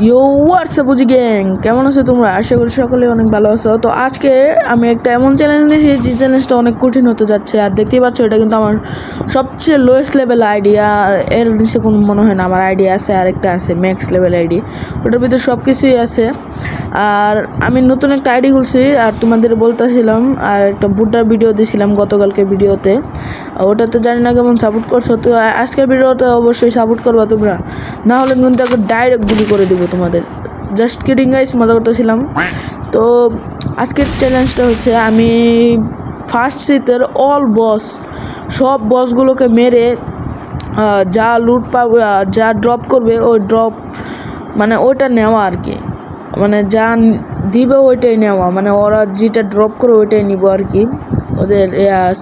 ইয়ো WhatsApp বুঝি gang, কেমন আছো তোমরা? আশা করি সকলে অনেক ভালো আছো। তো আজকে আমি একটা এমন চ্যালেঞ্জ নিয়েছি যে চ্যালেঞ্জটা অনেক কঠিন হতে যাচ্ছে। আর দেখতেই পাচ্ছ এটা কিন্তু আমার সবচেয়ে লোয়েস্ট লেভেল আইডিয়া। এর নিচে কোনো মনে হয় না আমার আইডিয়া আছে, আরেকটা আছে ম্যাক্স লেভেল আইডি, ওটার ভিতরে সব কিছুই আছে। আর আমি নতুন একটা আইডি খুলছি আর তোমাদের বলতেছিলাম, আর একটা বুটার ভিডিও দিয়েছিলাম গতকালকে ভিডিওতে, ওটাতে জানি না কেমন সাপোর্ট করছো। তো আজকের ভিডিওতে অবশ্যই সাপোর্ট করবা তোমরা, না হলে কিন্তু একটা ডাইরেক্ট গুলি করে দেবো তোমাদের। জাস্ট কিডিং গাইস, মজা করতেছিলাম। তো আজকের চ্যালেঞ্জটা হচ্ছে আমি ফার্স্ট সিটের অল বস, সব বসগুলোকে মেরে যা লুট পাবে, যা ড্রপ করবে ওই ড্রপ মানে ওইটা নেওয়া আর কি, মানে যা দিবে ওইটাই নেওয়া, মানে ওরা যেটা ড্রপ করে ওইটাই নিব আর কি। ওদের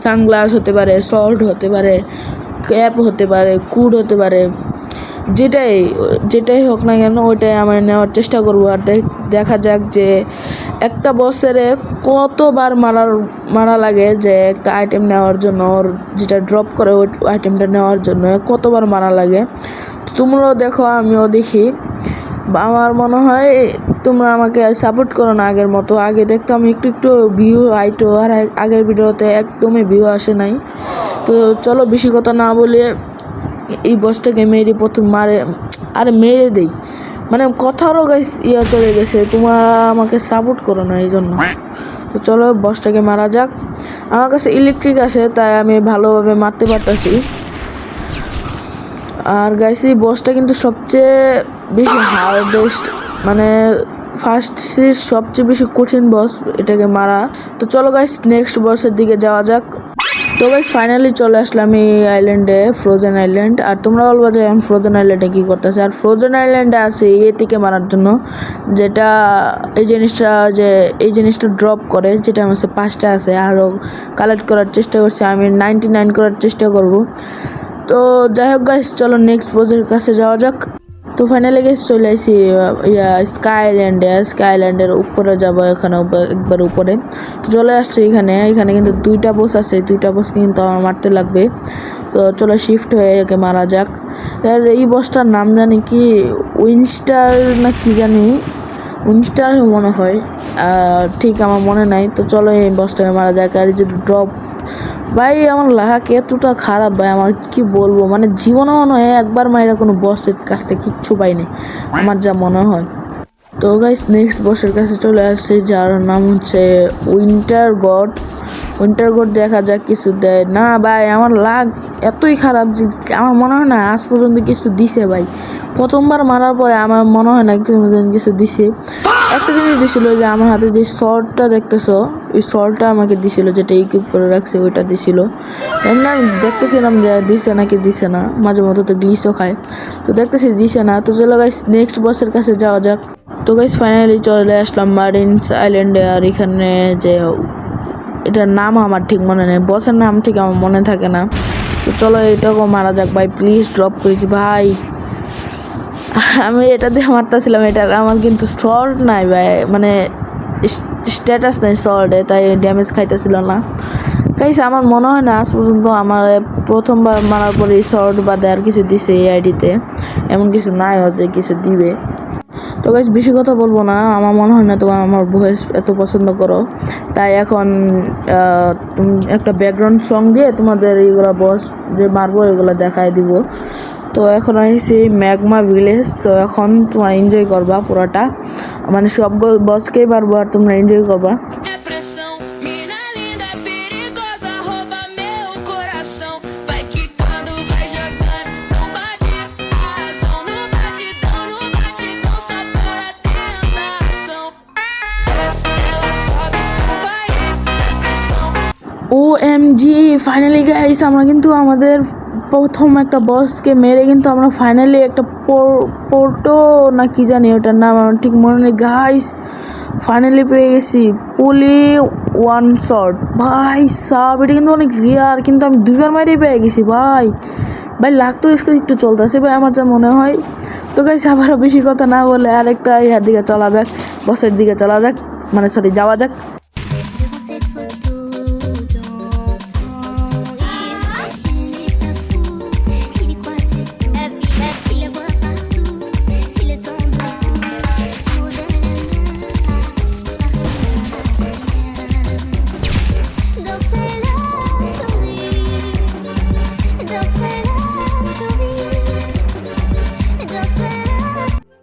সানগ্লাস হতে পারে, সল্ট হতে পারে, ক্যাপ হতে পারে, কুড হতে পারে, যেটাই হোক না কেন ওইটাই আমরা নেওয়ার চেষ্টা করবো। আর দেখা যাক যে একটা বছরে কতবার মারা লাগে, যে একটা আইটেম নেওয়ার জন্য, ওর যেটা ড্রপ করে ওই আইটেমটা নেওয়ার জন্য কতবার মারা লাগে। তোমরাও দেখো, আমিও দেখি। আমার মনে হয় তোমরা আমাকে সাপোর্ট করো না আগের মতো। আগে দেখতাম একটু একটু ভিউ আইতো, আর আগের ভিডিওতে একদমই ভিউ আসে নাই। তো চলো বেশি কথা না বলে এই বসটাকে মেরে প্রথম মেরে দেই, মানে কথারও গাইস চলে গেছে, তোমরা আমাকে সাপোর্ট করো না এই জন্য। তো চলো বসটাকে মারা যাক। আমার কাছে ইলেকট্রিক আছে তাই আমি ভালোভাবে মারতে পারতেছি। আর গাইস এই বসটা কিন্তু সবচেয়ে বেশি হার্ডেস্ট, মানে ফার্স্ট সিট সবচেয়ে বেশি কঠিন বস এটাকে মারা। তো চলো গাইস নেক্সট বসের দিকে যাওয়া যাক। তো গাইস ফাইনালি চলে আসলাম এই আইল্যান্ডে, ফ্রোজেন আইল্যান্ড। আর তোমরা বলবো যে এখন ফ্রোজেন আইল্যান্ডে কী করতেছে? আর ফ্রোজেন আইল্যান্ডে আছে এটিকে মারার জন্য, যেটা এই জিনিসটা ড্রপ করে, যেটা আমার কাছে 5টা আছে। আরও কালেক্ট করার চেষ্টা করছি, আমি 99 করার চেষ্টা করব। তো যাই হোক গাইস, চলো নেক্সট বসের কাছে যাওয়া যাক। তো ফাইনালি গেস চলে আসি স্কাই আইল্যান্ডের উপরে যাবো, এখানে একবার উপরে। তো চলে আসছে এখানে কিন্তু 2টা বস আছে, 2টা বস কিন্তু আমার মারতে লাগবে। তো চলো শিফট হয়ে একে মারা যাক। আর এই বসটার নাম জানি কি, উইনস্টার না কি জানি, উইনস্টার মনে হয়, ঠিক আমার মনে নাই। তো চলো এই বসটাকে মারা যাক। আর এই যে ড্রপ, ভাই আমার লাহাক এতটা খারাপ ভাই, আমার কি বলবো, মানে জীবনে মনে হয় একবার মাইরা কোনো বসের কাছ থেকে কিচ্ছু পাইনি আমার যা মনে হয়। তো গাইস নেক্সট বসের কাছে চলে আসছে, যার নাম হচ্ছে উইন্টার গড। দেখা যাক কিছু দেয় না ভাই, আমার লাগ এতই খারাপ যে আমার মনে হয় না আজ পর্যন্ত কিছু দিছে ভাই। প্রথমবার মারার পরে আমার মনে হয় না কিছু দিছে। একটা জিনিস দিছিল যে আমার হাতে যে শর্টটা দেখতেছো, ওই শর্টটা আমাকে দিছিল, যেটা ইকুইপ করে রাখছে ওইটা দিছিল। এমনি আমি দেখতেছিলাম যে দিছে নাকি দিছে না, মাঝে মধ্যে তো গ্লিচও খায়। তো দেখতেছি দিছে না। তো চলো গাইস নেক্সট বসের কাছে যাওয়া যাক। তো গাইস ফাইনালি চলে আসলাম মারিনস আইল্যান্ডে। আর এখানে যে এটার নাম আমার ঠিক মনে নেই, বসের নাম ঠিক আমার মনে থাকে না। তো চলো এটাকেও মারা যাক ভাই, প্লিজ ড্রপ করেছি ভাই। আমি এটা দিয়ে মারতেছিলাম, এটার আমার কিন্তু শর্ট নাই ভাই, মানে স্ট্যাটাস নাই শর্টে, তাই ড্যামেজ খাইতেছিল না গাইস। আমার মনে হয় না আজ পর্যন্ত আমার প্রথমবার মারার পরে শর্ট বা দেয়ার কিছু দিছে এই আইডিতে, এমন কিছু নাই হচ্ছে কিছু দিবে। তো গাইস বেশি কথা বলবো না, আমার মনে হয় না তোমার আমার ভয়েস এত পছন্দ করো, তাই এখন একটা ব্যাকগ্রাউন্ড সং দিয়ে তোমাদের এইগুলো বস যে মারবো এগুলো দেখায় দিব। তো এখন আসছি ম্যাগমা ভিলেজ। তো এখন তোমরা এনজয় করবা পুরোটা, মানে সব বসকেই মারবো আর তোমরা এনজয় করবা। OMG ফাইনালি গাইস, আমরা কিন্তু আমাদের প্রথম একটা বসকে মেরে কিন্তু আমরা ফাইনালি একটা পোর্টো না কি জানি ওটার নাম আমার ঠিক মনে নেই গাইস, ফাইনালি পেয়ে গেছি পুলি ওয়ান শট। ভাই সাব এটা কিন্তু অনেক রিয়ার, কিন্তু আমি 2বার মাইরেই পেয়ে গেছি ভাই। লাগতো একটু চলতেছে ভাই আমার যা মনে হয়। তো গাইস আবারও বেশি কথা না বলে আরেকটা ইয়ার দিকে চলা যাক, বসের দিকে চলা যাক, মানে সরি যাওয়া যাক।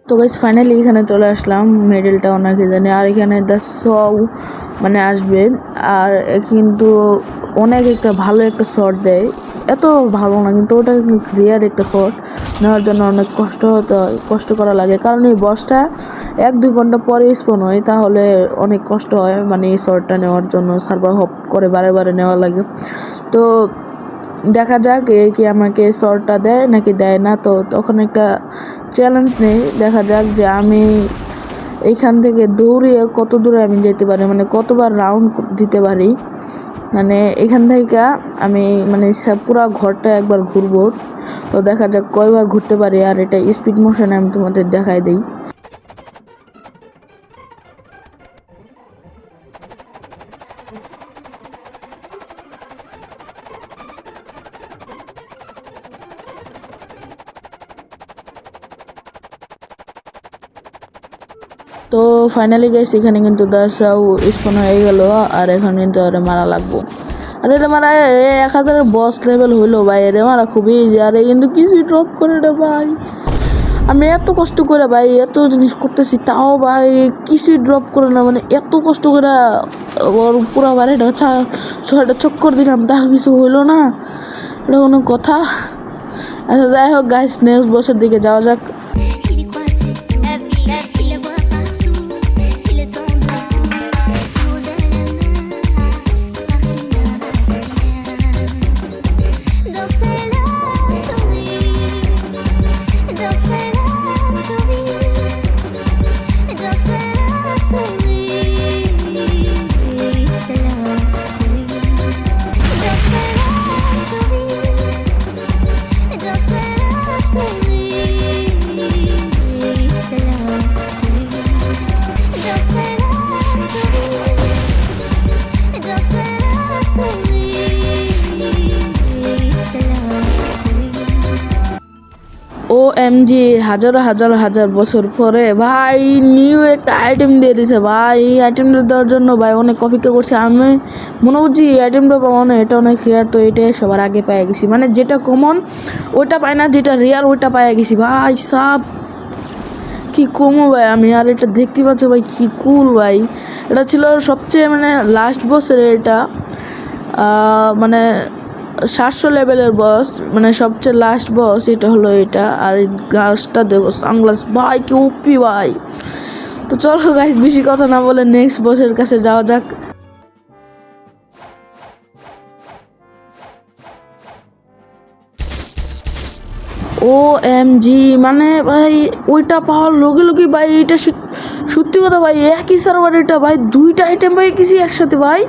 তো গাইস ফাইনালি এখানে চলে আসলাম মেডেলটা ওনাকে জানি। আর এখানে দ্য সও মানে আসবে, আর কিন্তু অনেক একটা ভালো একটা শট দেয়, এত ভালো না কিন্তু ওটা রিয়ার একটা শট নেওয়ার জন্য অনেক কষ্ট করা লাগে, কারণ এই বসটা 1-2 ঘন্টা পরে স্পন হয়, তাহলে অনেক কষ্ট হয় মানে এই শটটা নেওয়ার জন্য সার্ভার হপ করে বারে বারে নেওয়া লাগে। তো দেখা যাক এ কি আমাকে শটটা দেয় নাকি দেয় না। তো তখন একটা চ্যালেঞ্জ নেই, দেখা যাক যে আমি এইখান থেকে দৌড়িয়ে কত দূরে আমি যেতে পারি, মানে কতবার রাউন্ড দিতে পারি। মানে এখান থেকে আমি মানে পুরা ঘরটা একবার ঘুরবো, তো দেখা যাক কয়বার ঘুরতে পারি। আর এটা স্পিড মোশনে আমি তোমাদের দেখাই দিই। তো ফাইনালি গাইস এখানে কিন্তু 10 স্পন হয়ে গেল, আর এখন কিন্তু আরে মারা লাগবো। আর এটা মারা 1000-এর বস লেভেল হইলো ভাই, এরে মারা খুবই ইজি। আর কিন্তু কিছু ড্রপ করে রে ভাই, আমি এত কষ্ট করে ভাই এত জিনিস করতেছি, তাও ভাই কিছুই ড্রপ করে না, মানে এত কষ্ট করে ওর পুরো বাড়িটা 6টা চক্কর দিলাম, তা কিছু হইলো না, এটা কোনো কথা? আচ্ছা যাই হোক গাইস, নেক্সট বছর দিকে যাওয়া যাক। OMG, হাজার বছর পরে ভাই নিউ একটা আইটেম দিয়ে দিছে ভাই। এই আইটেমটা দেওয়ার জন্য ভাই অনেক অপেক্ষা করছি আমি, মনে করছি এই আইটেমটা পাবো না, এটা অনেক রেয়ার, তো এটাই সবার আগে পেয়ে গেছি। মানে যেটা কমন ওইটা পাই না, যেটা রেয়ার ওইটা পেয়ে গেছি ভাই সাব। কি কমো ভাই আমি, আর এটা দেখতে পাচ্ছ ভাই কি কুল ভাই। এটা ছিল সবচেয়ে মানে লাস্ট বছরে, এটা মানে 700 লেভেলের বস, মানে সবচেয়ে লাস্ট বস এটা হলো এটা। আর এই গাছটা দেখো সানগ্লাস ভাই কি ওপি ভাই। তো চলো গাইস বেশি কথা না বলে নেক্সট বসের কাছে যাওয়া যাক। OMG, মানে ভাই ওইটা পাওয়ার লগে লগে ভাই এটা সত্যি কথা ভাই, একই সার্ভার এটা ভাই 2টা আইটেম পাই গেছি একসাথে ভাই,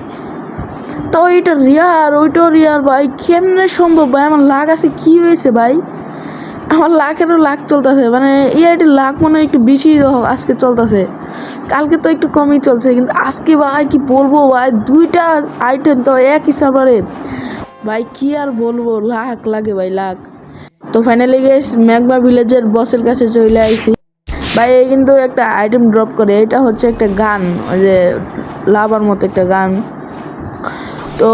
তাও এটা রিয়ার ওইটাও রিয়ার ভাই, কেমনে সম্ভব ভাই? আমার লাখ আছে, কি হয়েছে ভাই? আমার লাখেরও লাখ চলতেছে, মানে এই আইটির লাখ মনে হয় একটু বেশি আজকে চলতেছে, কালকে তো একটু কমই চলছে, কিন্তু আজকে ভাই কি বলবো ভাই, 2টা আইটেম তো একই সার্ভারে ভাই, কি আর বলবো, লাখ লাগে ভাই লাখ। তো ফাইনালি গেস ম্যাগমা ভিলেজের বসের কাছে চলে আইছি ভাই। এই কিন্তু একটা আইটেম ড্রপ করে, এটা হচ্ছে একটা গান, ওই যে লাভার মতো একটা গান। তো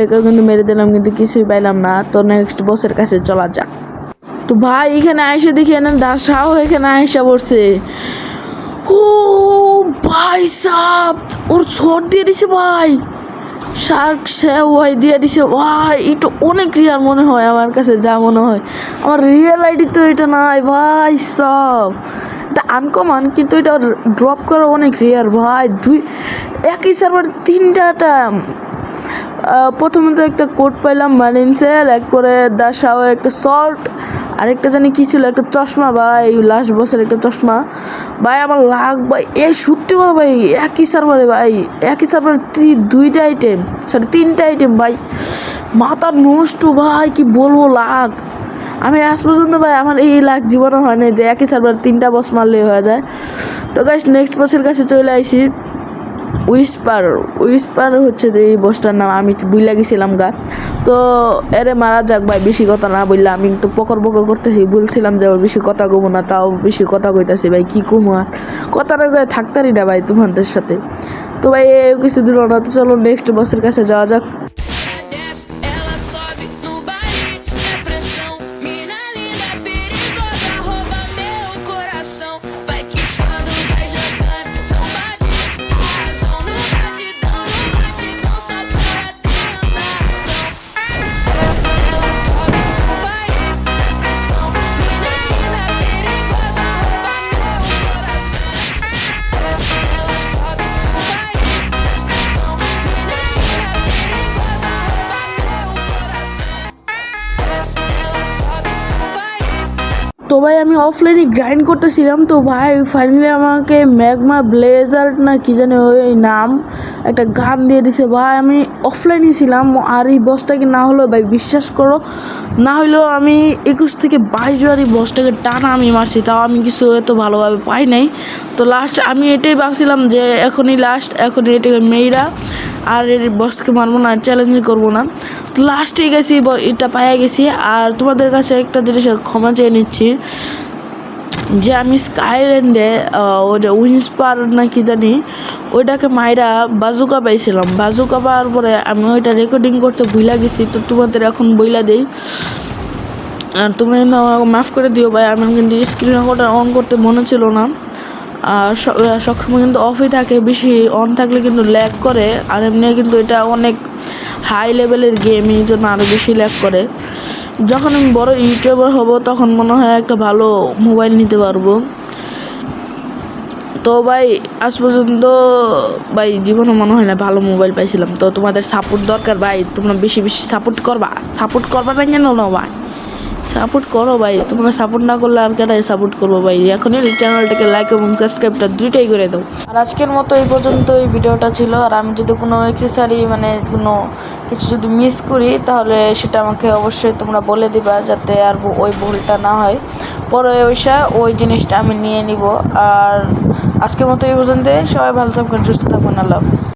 একে কিন্তু মেরে দিলাম, কিন্তু কিছুই পাইলাম না। তো নেক্সট বসের কাছে চলা যাক। তো ভাই এখানে আইসে দেখি এনে দাসাও এখানে আইসা পড়ছে। ও ভাই সাব, ওর ছট দিয়ে দিছে ভাই, শার্ক ওয়াই দিয়ে দিছে ভাই। এটা অনেক রিয়াল মনে হয় আমার কাছে, যা মনে হয় আমার রিয়েল আইডি তো এটা নাই ভাই সব, এটা আনকমন, কিন্তু এটা ড্রপ করা অনেক রিয়ার ভাই। একই সার্ভার 3টা প্রথমত একটা কোড পাইলাম মালিন্সের, একবারে দাসাওয়ার একটা সল্ট, আরেকটা জানি কি ছিল, একটা চশমা ভাই, লাস্ট বছর একটা চশমা ভাই। আমার লাখ ভাই, এই সত্যি কথা ভাই একই সার্ভারে ভাই, একই সার্ভারে 2টা আইটেম, 3টা আইটেম ভাই, মাথা নষ্ট ভাই, কি বলবো লাখ। আমি আজ পর্যন্ত ভাই আমার এই লাখ জীবনে হয় না যে একই সার্ভার 3টা বস মারলেই হয়ে যায়। তো গাইস নেক্সট বসের কাছে চলে আইসি। উইসপার হচ্ছে এই বসটার নাম, আমি বুইলা গেছিলাম গা। তো এরে মারা যাক ভাই, বেশি কথা না বললাম, আমি তো পকর করতেছি, বলছিলাম যে বেশি কথা কমো না, তাও বেশি কথা কইতাছি ভাই, কি কমো আর কথা না কয়ে থাকতারি না ভাই তোমাদের সাথে। তো ভাই কিছু দিল না, তো চলো নেক্সট বসের কাছে যাওয়া যাক। ভাই আমি অফলাইনে গ্রাইন্ড করতেছিলাম, তো ভাই ফাইনালি আমাকে ম্যাগমা ব্লেজার না কি জানি ওই নাম একটা গান দিয়ে দিছে। ভাই আমি অফলাইনে ছিলাম আর এই বসটাকে না হলেও ভাই বিশ্বাস করো না হলেও আমি 21 থেকে 22 বার এই বসটাকে টানা আমি মারছি, তাও আমি কিছু এত ভালোভাবে পাই নাই। তো লাস্ট আমি এটাই ভাবছিলাম যে এখনই লাস্ট, এখনই এটাকে মেয়েরা আর এর বসকে মারবো না, চ্যালেঞ্জ করবো না। তো লাস্টে গেছি এটা পাইয়া গেছি। আর তোমাদের কাছে একটা জিনিসের ক্ষমা চেয়ে নিচ্ছি যে আমি স্কাইল্যান্ডে ওটা উইন্সপার না কি জানি ওইটাকে মাইরা বাজুকা পাইছিলাম। বাজুকা পাওয়ার পরে আমি ওইটা রেকর্ডিং করতে ভুলে গেছি, তো তোমাদের এখন বইলা দেই। আর তুমি মাফ করে দিও ভাই, আমি কিন্তু স্ক্রিন রেকর্ডার অন করতে মনে ছিল না। আর সবসময় কিন্তু অফই থাকে, বেশি অন থাকলে কিন্তু ল্যাগ করে। আর এমনি কিন্তু এটা অনেক হাই লেভেলের গেম, এই জন্য আরও বেশি ল্যাগ করে। যখন আমি বড় ইউটিউবার হব তখন মনে হয় একটা ভালো মোবাইল নিতে পারবো। তো ভাই আজ পর্যন্ত ভাই জীবনে মনে হয় না ভালো মোবাইল পাইছিলাম। তো তোমাদের সাপোর্ট দরকার ভাই, তোমরা বেশি বেশি সাপোর্ট করবা না কেন না ভাই, সাপোর্ট করো ভাই। তোমরা সাপোর্ট না করলে আর কেটাই সাপোর্ট করবো ভাই। এখনই চ্যানেলটাকে লাইক এবং সাবস্ক্রাইবটা দুইটাই করে দাও। আর আজকের মতো এই পর্যন্ত এই ভিডিওটা ছিল। আর আমি যদি কোনো অ্যাক্সেসরি মানে কোনো কিছু যদি মিস করি তাহলে সেটা আমাকে অবশ্যই তোমরা বলে দিবা, যাতে আর ওই ভুলটা না হয় পরে ওই জিনিসটা আমি নিয়ে নিব। আর আজকের মতো এই পর্যন্ত, সবাই ভালো থাকবেন, সুস্থ থাকবেন, আল্লাহ হাফিজ।